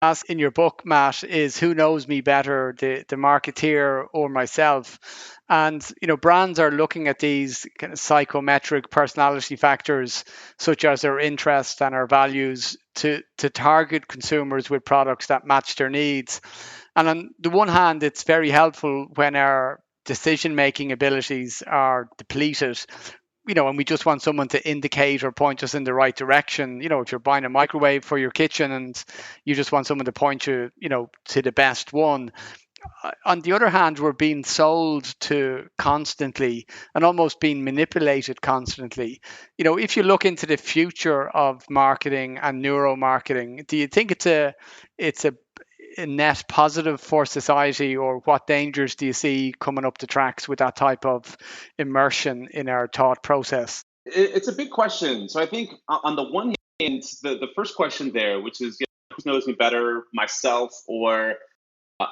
ask in your book, Matt, is who knows me better, the marketeer or myself? And brands are looking at these kind of psychometric personality factors, such as our interests and our values, to target consumers with products that match their needs. And on the one hand, it's very helpful when our decision making abilities are depleted, and we just want someone to indicate or point us in the right direction. If you're buying a microwave for your kitchen and you just want someone to point you, to the best one. On the other hand, we're being sold to constantly and almost being manipulated constantly. If you look into the future of marketing and neuromarketing, do you think it's a net positive for society, or what dangers do you see coming up the tracks with that type of immersion in our thought process? It's a big question. So I think on the one hand, the first question there, which is, who knows me better, myself or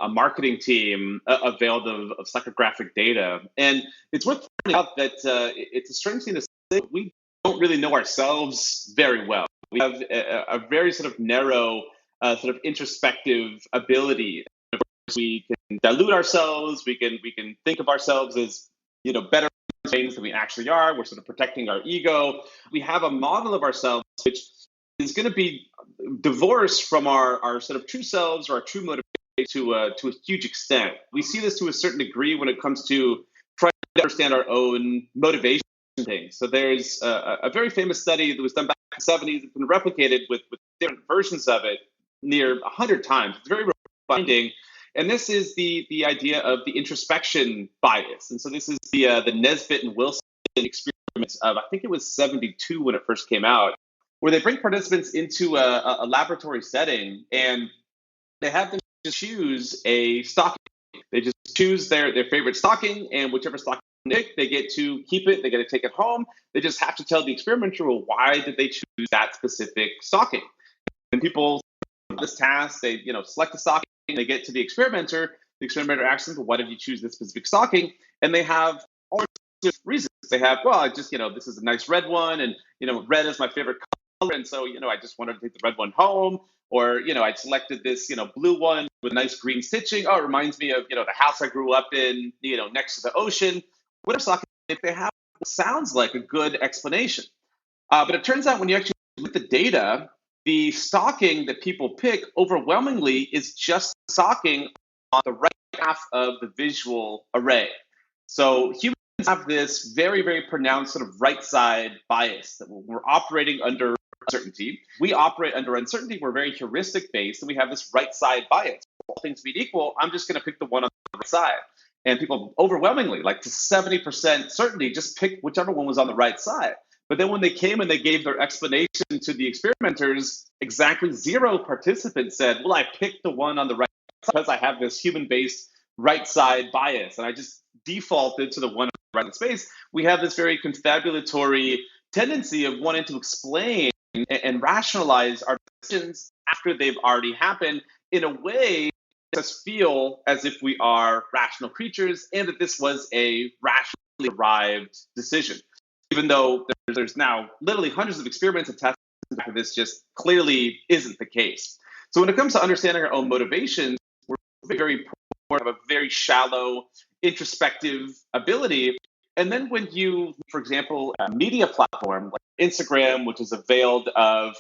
a marketing team availed of psychographic data. And it's worth pointing out that it's a strange thing to say. We don't really know ourselves very well. We have a very sort of narrow, sort of introspective ability. We can dilute ourselves. We can think of ourselves as better things than we actually are. We're sort of protecting our ego. We have a model of ourselves which is going to be divorced from our sort of true selves or our true motivation to a huge extent. We see this to a certain degree when it comes to trying to understand our own motivation things. So there's a very famous study that was done back in the 70s. It's been replicated with different versions of it near 100 times. It's very finding. And this is the idea of the introspection bias. And so this is the Nesbitt and Wilson experiment of, I think it was 72 when it first came out, where they bring participants into a laboratory setting and they have them just choose a stocking. They just choose their favorite stocking, and whichever stocking they pick, they get to keep it. They get to take it home. They just have to tell the experimenter, well, why did they choose that specific stocking? And people this task, they select the stocking. They get to the experimenter. The experimenter asks them, well, why did you choose this specific stocking? And they have all sorts of reasons. They have, well, I just this is a nice red one, and red is my favorite color, and so I just wanted to take the red one home. Or I selected this blue one with nice green stitching. Oh, it reminds me of the house I grew up in, next to the ocean. Whatever stocking, if they have, what sounds like a good explanation. But it turns out when you actually look at the data, the stocking that people pick overwhelmingly is just the stocking on the right half of the visual array. So humans have this very, very pronounced sort of right side bias that we're operating under uncertainty. We operate under uncertainty. We're very heuristic based, and we have this right side bias. All things being equal, I'm just going to pick the one on the right side. And people overwhelmingly, like to 70% certainty, just picked whichever one was on the right side. But then when they came and they gave their explanation to the experimenters, exactly 0 participants said, well, I picked the one on the right side because I have this human-based right side bias. And I just defaulted to the one on the right space. We have this very confabulatory tendency of wanting to explain and rationalize our decisions after they've already happened in a way that makes us feel as if we are rational creatures and that this was a rationally arrived decision. Even though there's now literally hundreds of experiments and tests that this just clearly isn't the case. So when it comes to understanding our own motivations, we're very poor of a very shallow introspective ability. And then when you, for example, a media platform like Instagram, which is availed of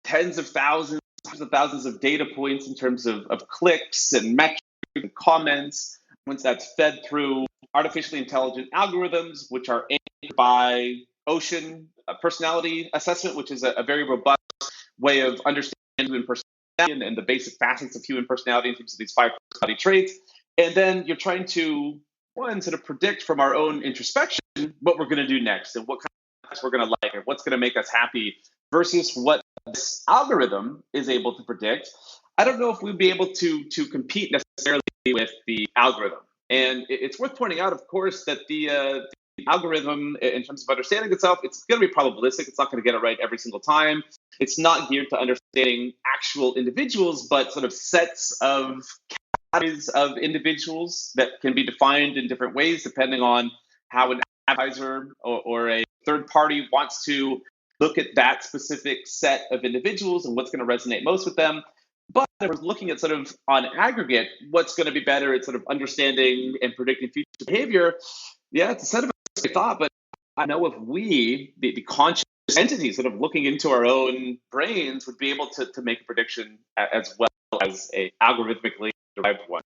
tens of thousands of data points in terms of clicks and metrics and comments, once that's fed through artificially intelligent algorithms, which are anchored by Ocean personality assessment, which is a very robust way of understanding human personality and the basic facets of human personality in terms of these 5 personality traits. And then you're trying to, one, sort of predict from our own introspection what we're going to do next and what kind of we're going to like and what's going to make us happy versus what this algorithm is able to predict. I don't know if we'd be able to compete necessarily with the algorithm. And it's worth pointing out, of course, that the algorithm, in terms of understanding itself, it's going to be probabilistic. It's not going to get it right every single time. It's not geared to understanding actual individuals, but sort of sets of categories of individuals that can be defined in different ways depending on how an advertiser or a third party wants to look at that specific set of individuals and what's going to resonate most with them. But we're looking at sort of on aggregate, what's going to be better at sort of understanding and predicting future behavior. Yeah, it's a set of thought, but I know if we, the conscious entities sort of looking into our own brains, would be able to make a prediction as well as a algorithmically derived one.